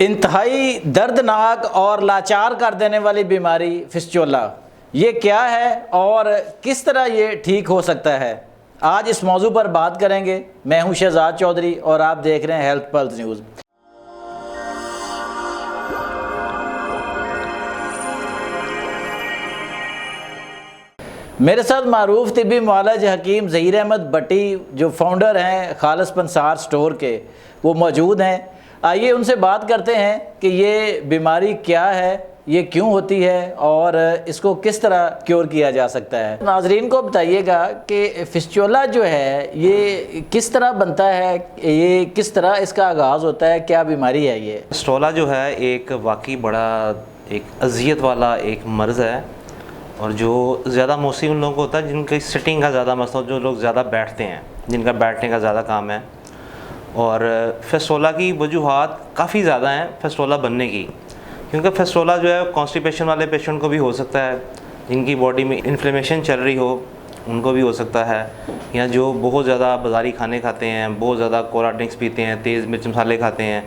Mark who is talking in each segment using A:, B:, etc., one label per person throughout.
A: انتہائی دردناک اور لاچار کر دینے والی بیماری فسچولا، یہ کیا ہے اور کس طرح یہ ٹھیک ہو سکتا ہے؟ آج اس موضوع پر بات کریں گے۔ میں ہوں شہزاد چودھری اور آپ دیکھ رہے ہیں ہیلتھ پلس نیوز۔ میرے ساتھ معروف طبی معالج حکیم ظہیر احمد بٹی جو فاؤنڈر ہیں خالص پنسار سٹور کے، وہ موجود ہیں۔ آئیے ان سے بات کرتے ہیں کہ یہ بیماری کیا ہے، یہ کیوں ہوتی ہے اور اس کو کس طرح کیور کیا جا سکتا ہے۔ ناظرین کو بتائیے گا کہ فسچولا جو ہے یہ کس طرح بنتا ہے، یہ کس طرح اس کا آغاز ہوتا ہے، کیا بیماری ہے یہ؟
B: فسچولا جو ہے ایک واقعی بڑا ایک اذیت والا ایک مرض ہے، اور جو زیادہ موسٹلی ان لوگوں کو ہوتا ہے جن کی سٹنگ کا زیادہ مسئلہ، جو لوگ زیادہ بیٹھتے ہیں، جن کا بیٹھنے کا زیادہ کام ہے۔ اور فسچولا کی وجوہات کافی زیادہ ہیں فسچولا بننے کی، کیونکہ فسچولا جو ہے کانسٹیپیشن والے پیشنٹ کو بھی ہو سکتا ہے، جن کی باڈی میں انفلیمیشن چل رہی ہو ان کو بھی ہو سکتا ہے، یا جو بہت زیادہ بازاری کھانے کھاتے ہیں، بہت زیادہ کولا ڈرنکس پیتے ہیں، تیز مرچ مسالے کھاتے ہیں،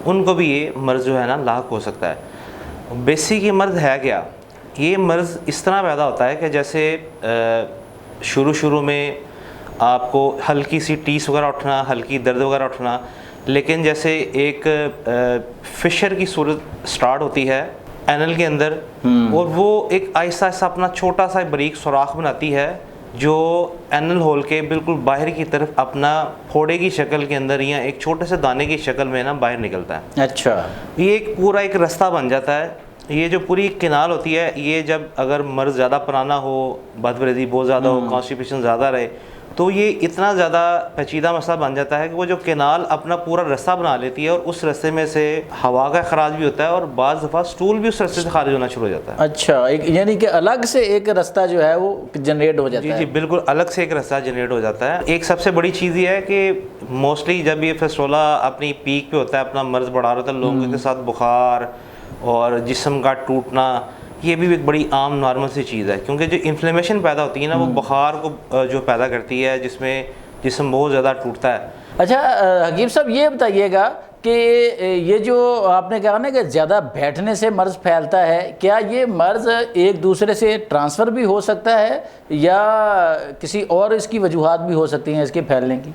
B: ان کو بھی یہ مرض جو ہے نا لاحق ہو سکتا ہے۔ بیسک یہ مرض ہے کیا؟ یہ مرض اس طرح پیدا ہوتا ہے کہ جیسے شروع میں آپ کو ہلکی سی ٹیس وغیرہ اٹھنا، ہلکی درد وغیرہ اٹھنا، لیکن جیسے ایک فشر کی صورت سٹارٹ ہوتی ہے اینل کے اندر، اور وہ ایک آہستہ آہستہ اپنا چھوٹا سا بریک سوراخ بناتی ہے جو اینل ہول کے بالکل باہر کی طرف اپنا پھوڑے کی شکل کے اندر یا ایک چھوٹے سے دانے کی شکل میں نا باہر نکلتا ہے۔
A: اچھا،
B: یہ ایک پورا ایک رستہ بن جاتا ہے۔ یہ جو پوری کینال ہوتی ہے، یہ جب اگر مرض زیادہ پرانا ہو، بدبریزی بہت زیادہ ہو، کانسٹیپیشن زیادہ رہے، تو یہ اتنا زیادہ پیچیدہ مسئلہ بن جاتا ہے کہ وہ جو کینال اپنا پورا رستہ بنا لیتی ہے، اور اس رستے میں سے ہوا کا اخراج بھی ہوتا ہے، اور بعض دفعہ سٹول بھی اس رستے سے خارج ہونا شروع ہو جاتا ہے۔
A: اچھا، یعنی کہ الگ سے ایک راستہ جو ہے وہ جنریٹ ہو جاتا ہے؟
B: جی بالکل الگ سے ایک راستہ جنریٹ ہو جاتا ہے۔ ایک سب سے بڑی چیز یہ ہے کہ موسٹلی جب یہ فسچولا اپنی پیک پہ ہوتا ہے، اپنا مرض بڑھا رہا ہوتا ہے، لوگوں کے ساتھ بخار اور جسم کا ٹوٹنا، یہ بھی ایک بڑی عام نارمل سی چیز ہے، کیونکہ جو انفلیمیشن پیدا ہوتی ہے نا، وہ بخار کو جو پیدا کرتی ہے، جس میں جسم بہت زیادہ ٹوٹتا ہے۔
A: اچھا حکیم صاحب، یہ بتائیے گا کہ یہ جو آپ نے کہا نا کہ زیادہ بیٹھنے سے مرض پھیلتا ہے، کیا یہ مرض ایک دوسرے سے ٹرانسفر بھی ہو سکتا ہے یا کسی اور اس کی وجوہات بھی ہو سکتی ہیں اس کے پھیلنے کی؟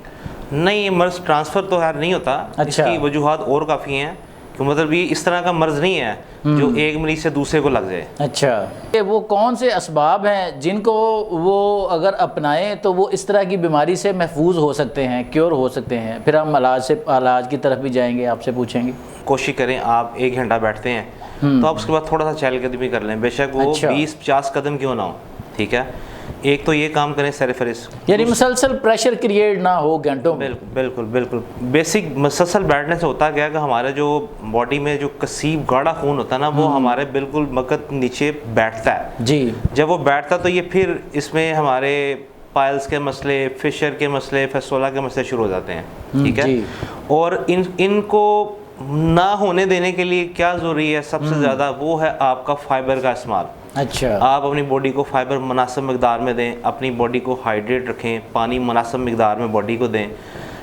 B: نہیں، یہ مرض ٹرانسفر تو خیر نہیں ہوتا، اس کی وجوہات اور کافی ہیں، کہ مطلب یہ اس طرح کا مرض نہیں ہے جو ایک مریض سے دوسرے کو لگ جائے۔
A: اچھا، وہ کون سے اسباب ہیں جن کو وہ اگر اپنائیں تو وہ اس طرح کی بیماری سے محفوظ ہو سکتے ہیں، کیور ہو سکتے ہیں؟ پھر ہم علاج کی طرف بھی جائیں گے، آپ سے پوچھیں گے۔
B: کوشش کریں آپ 1 گھنٹہ بیٹھتے ہیں تو آپ اس کے بعد تھوڑا سا چہل قدمی کر لیں، بے شک وہ 20-50 قدم کیوں نہ ہو، ٹھیک ہے؟ ایک تو یہ کام کریں سرفرس،
A: یعنی مسلسل پریشر کریٹ نہ ہو گھنٹوں میں۔
B: بالکل بیسک مسلسل بیٹھنے سے ہوتا کیا کہ ہمارے جو باڈی میں جو کثیف گاڑھا خون ہوتا ہے نا، وہ ہمارے بالکل مقد نیچے بیٹھتا ہے۔ جی، جب وہ بیٹھتا تو یہ پھر اس میں ہمارے پائلز کے مسئلے، فشر کے مسئلے، فسچولا کے مسئلے شروع ہو جاتے ہیں، ٹھیک ہے؟ اور ان کو نہ ہونے دینے کے لیے کیا ضروری ہے سب سے زیادہ، وہ ہے آپ کا فائبر کا استعمال۔
A: اچھا،
B: آپ اپنی باڈی کو فائبر مناسب مقدار میں دیں، اپنی باڈی کو ہائیڈریٹ رکھیں، پانی مناسب مقدار میں باڈی کو دیں،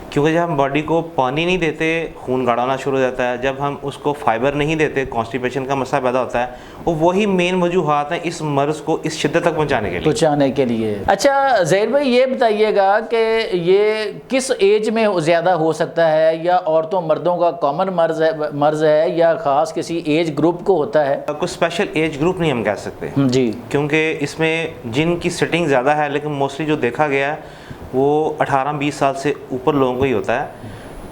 B: کیونکہ جب ہم باڈی کو پانی نہیں دیتے خون گاڑھا ہونا شروع ہو جاتا ہے، جب ہم اس کو فائبر نہیں دیتے کانسٹیپیشن کا مسئلہ پیدا ہوتا ہے، اور وہی مین وجوہات ہیں اس مرض کو اس شدت تک پہنچانے کے لیے۔ اچھا
A: ظہیر بھائی، یہ بتائیے گا کہ یہ کس ایج میں زیادہ ہو سکتا ہے، یا عورتوں مردوں کا کامن مرض ہے یا خاص کسی ایج گروپ کو ہوتا ہے؟
B: کوئی اسپیشل ایج گروپ نہیں ہم کہہ سکتے
A: جی،
B: کیونکہ اس میں جن کی سٹنگ زیادہ ہے، لیکن موسٹلی جو دیکھا گیا ہے وہ 18-20 سال سے اوپر لوگوں کو ہی ہوتا ہے۔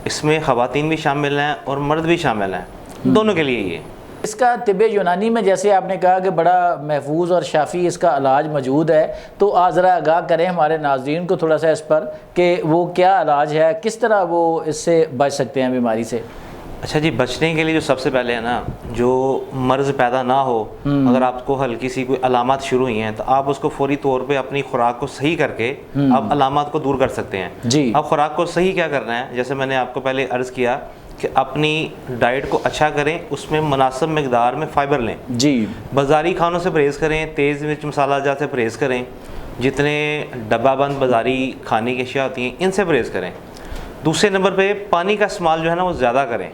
B: اس میں خواتین بھی شامل ہیں اور مرد بھی شامل ہیں، دونوں کے لیے یہ۔
A: اس کا طب یونانی میں جیسے آپ نے کہا کہ بڑا محفوظ اور شافی اس کا علاج موجود ہے، تو آج ذرا آگاہ کریں ہمارے ناظرین کو تھوڑا سا اس پر کہ وہ کیا علاج ہے، کس طرح وہ اس سے بچ سکتے ہیں بیماری سے؟
B: اچھا جی، بچنے کے لیے جو سب سے پہلے ہے نا، جو مرض پیدا نہ ہو، اگر آپ کو ہلکی سی کوئی علامات شروع ہوئی ہیں تو آپ اس کو فوری طور پہ اپنی خوراک کو صحیح کر کے آپ علامات کو دور کر سکتے ہیں۔
A: جی،
B: اب خوراک کو صحیح کیا کرنا ہے، جیسے میں نے آپ کو پہلے عرض کیا کہ اپنی ڈائٹ کو اچھا کریں، اس میں مناسب مقدار میں فائبر لیں۔ جی، بازاری کھانوں سے پرہیز کریں، تیز مرچ مسالہ جات سے پرہیز کریں، جتنے ڈبہ بند بازاری کھانے کی اشیاء ہوتی ہیں ان سے پرہیز کریں۔ دوسرے نمبر پہ پانی کا استعمال جو ہے نا وہ زیادہ کریں،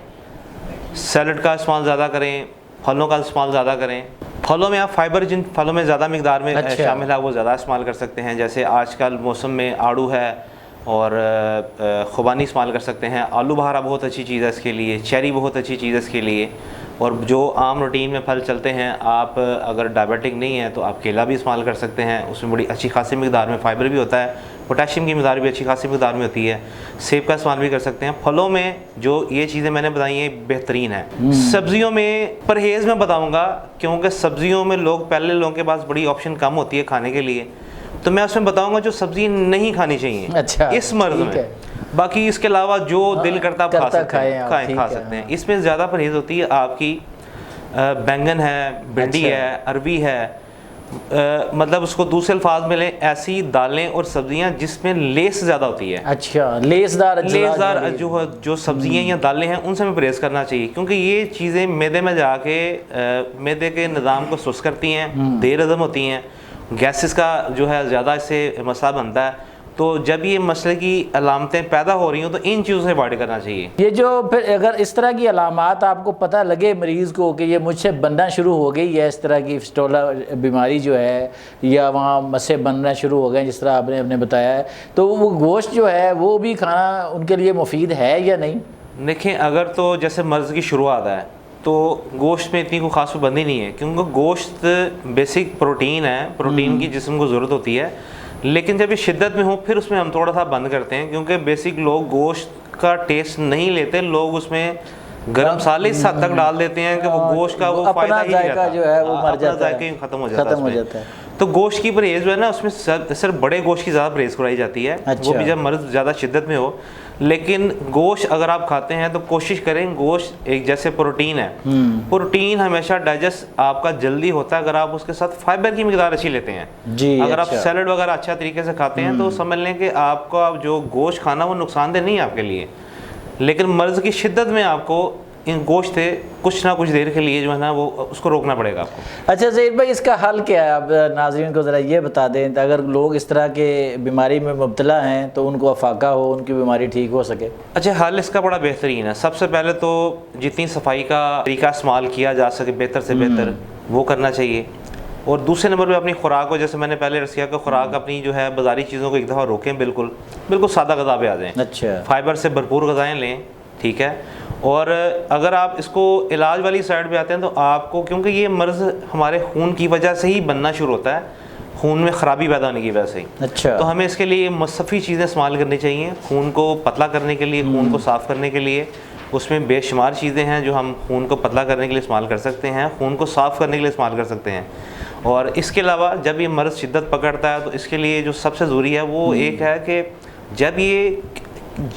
B: سیلڈ کا استعمال زیادہ کریں، پھلوں کا استعمال زیادہ کریں. پھلوں میں آپ فائبر جن پھلوں میں زیادہ مقدار میں شامل ہے وہ زیادہ استعمال کر سکتے ہیں. جیسے آج کل موسم میں آڑو ہے اور خوبانی استعمال کر سکتے ہیں. آلو بہارا بہت اچھی چیز ہے اس کے لیے. چیری بہت اچھی چیز ہے اس کے لیے. اور جو عام روٹین میں پھل چلتے ہیں، آپ اگر ڈائبیٹک نہیں ہیں تو آپ کیلا بھی استعمال کر سکتے ہیں. اس میں بڑی اچھی خاصی مقدار میں فائبر بھی ہوتا ہے، پوٹاشیم کی مقدار بھی اچھی خاصی مقدار میں ہوتی ہے. سیب کا استعمال بھی کر سکتے ہیں. پھلوں میں جو یہ چیزیں میں نے بتائی ہیں بہترین ہیں. سبزیوں میں پرہیز میں بتاؤں گا، کیونکہ سبزیوں میں پہلے لوگوں کے پاس بڑی آپشن کم ہوتی ہے کھانے کے لیے، تو میں اس میں بتاؤں گا جو سبزی نہیں کھانی چاہیے اس مرض میں. باقی اس کے علاوہ جو دل کرتا آپ کھا سکتے ہیں. اس میں زیادہ پرہیز ہوتی ہے آپ کی بینگن ہے، بھنڈی ہے، عربی ہے، مطلب اس کو دوسرے الفاظ میں لیں ایسی دالیں اور سبزیاں جس میں لیس زیادہ ہوتی ہے.
A: اچھا، لیسدار
B: جو سبزیاں یا دالیں ہیں ان سے ہمیں پرہیز کرنا چاہیے، کیونکہ یہ چیزیں معدے میں جا کے معدے کے نظام کو سست کرتی ہیں، دیر ہضم ہوتی ہیں. گیسز کا جو ہے زیادہ اس سے مسئلہ بنتا ہے. تو جب یہ مسئلے کی علامتیں پیدا ہو رہی ہوں تو ان چیزوں سے اوائڈ کرنا چاہیے.
A: یہ جو پھر اگر اس طرح کی علامات آپ کو پتہ لگے مریض کو کہ یہ مجھ سے بننا شروع ہو گئی ہے، اس طرح کی فسٹولا بیماری جو ہے، یا وہاں مسے بننا شروع ہو گئے جس طرح آپ نے بتایا ہے، تو وہ گوشت جو ہے وہ بھی کھانا ان کے لیے مفید ہے یا نہیں؟
B: دیکھیں، اگر تو جیسے مرض کی شروعات ہے تو گوشت میں اتنی کوئی خاص پابندی نہیں ہے، کیونکہ گوشت بیسک پروٹین ہے، پروٹین کی جسم کو ضرورت ہوتی ہے. لیکن جب یہ شدت میں ہو پھر اس میں ہم تھوڑا سا بند کرتے ہیں، کیونکہ بیسک لوگ گوشت کا ٹیسٹ نہیں لیتے. لوگ اس میں گرم مسالے اس حد تک ڈال دیتے ہیں کہ وہ گوشت کا وہ فائدہ ہی نہیں رہتا،
A: جو ہے وہ مر جاتا ہے،
B: ذائقہ ختم ہو جاتا ہے. تو گوشت کی پرہیز جو ہے نا اس میں صرف بڑے گوشت کی زیادہ پرہیز کرائی جاتی ہے، وہ بھی جب مرض زیادہ شدت میں ہو. لیکن گوشت اگر آپ کھاتے ہیں تو کوشش کریں، گوشت ایک جیسے پروٹین ہے، پروٹین ہمیشہ ڈائجسٹ آپ کا جلدی ہوتا ہے اگر آپ اس کے ساتھ فائبر کی مقدار اچھی لیتے ہیں. اگر آپ سیلڈ وغیرہ اچھا طریقے سے کھاتے ہیں تو سمجھ لیں کہ آپ کا جو گوشت کھانا وہ نقصان دہ نہیں ہے آپ کے لیے. لیکن مرض کی شدت میں آپ کو ان گوشت سے کچھ نہ کچھ دیر کے لیے جو ہے نا وہ اس کو روکنا پڑے گا آپ کو.
A: اچھا زید بھائی، اس کا حل کیا ہے؟ آپ ناظرین کو ذرا یہ بتا دیں، اگر لوگ اس طرح کے بیماری میں مبتلا ہیں تو ان کو افاقہ ہو، ان کی بیماری ٹھیک ہو سکے.
B: اچھا، حل اس کا بڑا بہترین ہے. سب سے پہلے تو جتنی صفائی کا طریقہ استعمال کیا جا سکے بہتر سے بہتر وہ کرنا چاہیے. اور دوسرے نمبر پہ اپنی خوراک کو، جیسے میں نے پہلے عرض کیا کہ خوراک اپنی جو ہے بازاری چیزوں کو ایک دفعہ روکیں، بالکل سادہ غذا پہ آ جائیں.
A: اچھا،
B: فائبر سے بھرپور غذائیں لیں، ٹھیک ہے. اور اگر آپ اس کو علاج والی سائڈ پہ آتے ہیں تو آپ کو، کیونکہ یہ مرض ہمارے خون کی وجہ سے ہی بننا شروع ہوتا ہے، خون میں خرابی پیدا ہونے کی وجہ سے ہی.
A: اچھا،
B: تو ہمیں اس کے لیے مصفی چیزیں استعمال کرنی چاہیے خون کو پتلا کرنے کے لیے، خون کو صاف کرنے کے لیے. اس میں بے شمار چیزیں ہیں جو ہم خون کو پتلا کرنے کے لیے استعمال کر سکتے ہیں، خون کو صاف کرنے کے لیے استعمال کر سکتے ہیں. اور اس کے علاوہ جب یہ مرض شدت پکڑتا ہے تو اس کے لیے جو سب سے ضروری ہے وہ ایک ہے کہ جب یہ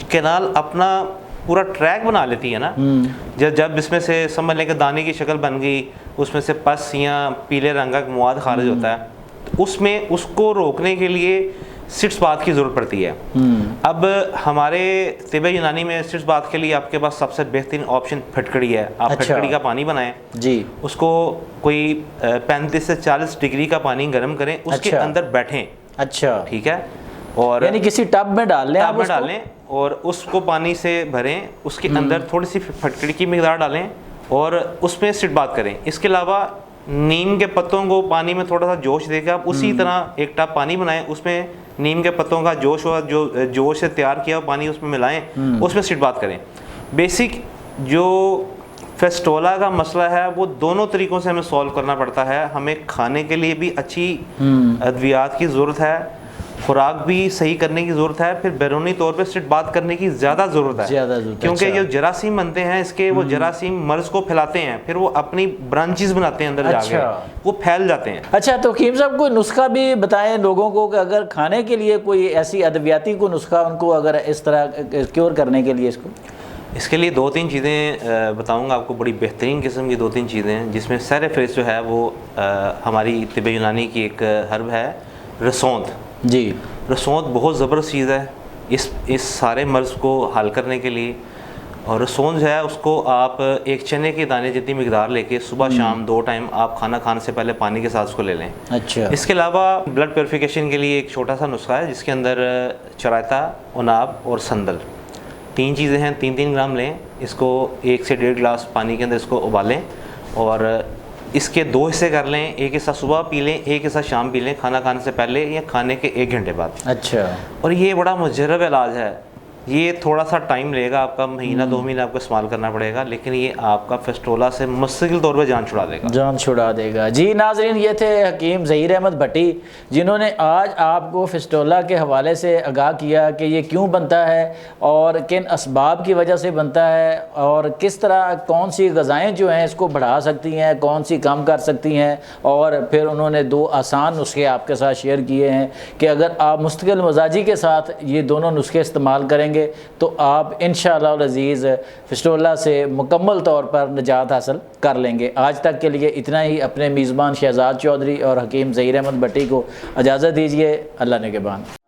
B: کینال اپنا پورا ٹریک بنا لیتی ہے نا، جب اس میں سے سمجھ لیں کہ دانے کی شکل بن گئی، اس میں سے پس یا پیلے رنگ کا مواد خارج ہوتا ہے، اس میں اس کو روکنے کے لیے سٹس بات کی ضرورت پڑتی ہے. اب ہمارے طب یونانی میں سٹس بات کے لیے آپ کے پاس سب سے بہترین آپشن پھٹکڑی ہے. آپ پھٹکڑی کا پانی بنائیں جی، اس کو کوئی 35 سے 40 ڈگری کا پانی گرم کریں، اس کے اندر بیٹھیں. اچھا، ٹھیک ہے. اور
A: یعنی کسی ٹب میں ڈال لیں،
B: اور اس کو پانی سے بھریں، اس کے اندر تھوڑی سی پھٹکڑی کی مقدار ڈالیں اور اس میں سٹ بات کریں. اس کے علاوہ نیم کے پتوں کو پانی میں تھوڑا سا جوش دے کے آپ اسی طرح ایک ٹب پانی بنائیں، اس میں نیم کے پتوں کا جوش ہوا، جو جوش سے تیار کیا پانی اس میں ملائیں، اس میں سٹ بات کریں. بیسک جو فیسٹولا کا مسئلہ ہے وہ دونوں طریقوں سے ہمیں سولو کرنا پڑتا ہے. ہمیں کھانے کے لیے بھی اچھی ادویات کی ضرورت ہے، خوراک بھی صحیح کرنے کی ضرورت ہے، پھر بیرونی طور پہ سٹ بات کرنے کی زیادہ ضرورت ہے، کیونکہ جو جراثیم بنتے ہیں اس کے، وہ جراثیم مرض کو پھیلاتے ہیں، پھر وہ اپنی برانچز بناتے ہیں اندر جا کے، وہ پھیل جاتے ہیں.
A: اچھا، تو حکیم صاحب کوئی نسخہ بھی بتائیں لوگوں کو کہ اگر کھانے کے لیے کوئی ایسی ادویاتی کو نسخہ ان کو اگر اس طرح کیور کرنے کے لیے
B: اس کے لیے 2-3 چیزیں بتاؤں گا آپ کو، بڑی بہترین قسم کی 2-3 چیزیں ہیں جس میں سر فہرست جو ہے وہ ہماری طب یونانی کی ایک ہرب ہے رسوند. جی، رسوند بہت زبردست چیز ہے اس سارے مرض کو حل کرنے کے لیے. اور رسوند جو ہے اس کو آپ ایک چنے کے دانے جتنی مقدار لے کے صبح شام 2 ٹائم آپ کھانا کھانے سے پہلے پانی کے ساتھ اس کو لے لیں. اچھا. اس کے علاوہ بلڈ پیوریفیکیشن کے لیے ایک چھوٹا سا نسخہ ہے جس کے اندر چرائتا، عناب اور سندل 3 چیزیں ہیں, 3 گرام لیں اس کو, 1 سے 1.5 گلاس پانی کے اندر اس کو ابالیں, اور اس کے 2 حصے کر لیں, ایک حصہ صبح پی لیں, ایک حصہ شام پی لیں, کھانا کھانے سے پہلے یا کھانے کے 1 گھنٹے بعد.
A: اچھا.
B: اور یہ بڑا مجرب علاج ہے, یہ تھوڑا سا ٹائم لے گا آپ کا, مہینہ 2 مہینہ آپ کو استعمال کرنا پڑے گا, لیکن یہ آپ کا فسٹولا سے مستقل طور پہ جان چھڑا دے گا,
A: جان چھڑا دے گا. جی ناظرین, یہ تھے حکیم ظہیر احمد بھٹی, جنہوں نے آج آپ کو فسٹولا کے حوالے سے آگاہ کیا کہ یہ کیوں بنتا ہے اور کن اسباب کی وجہ سے بنتا ہے, اور کس طرح کون سی غذائیں جو ہیں اس کو بڑھا سکتی ہیں, کون سی کم کر سکتی ہیں, اور پھر انہوں نے 2 آسان نسخے آپ کے ساتھ شیئر کیے ہیں کہ اگر آپ مستقل مزاجی کے ساتھ یہ دونوں نسخے استعمال کریں گے تو آپ انشاءاللہ العزیز فسٹولا سے مکمل طور پر نجات حاصل کر لیں گے. آج تک کے لیے اتنا ہی. اپنے میزبان شہزاد چودھری اور حکیم ظہیر احمد بھٹی کو اجازت دیجیے. اللہ نگہبان.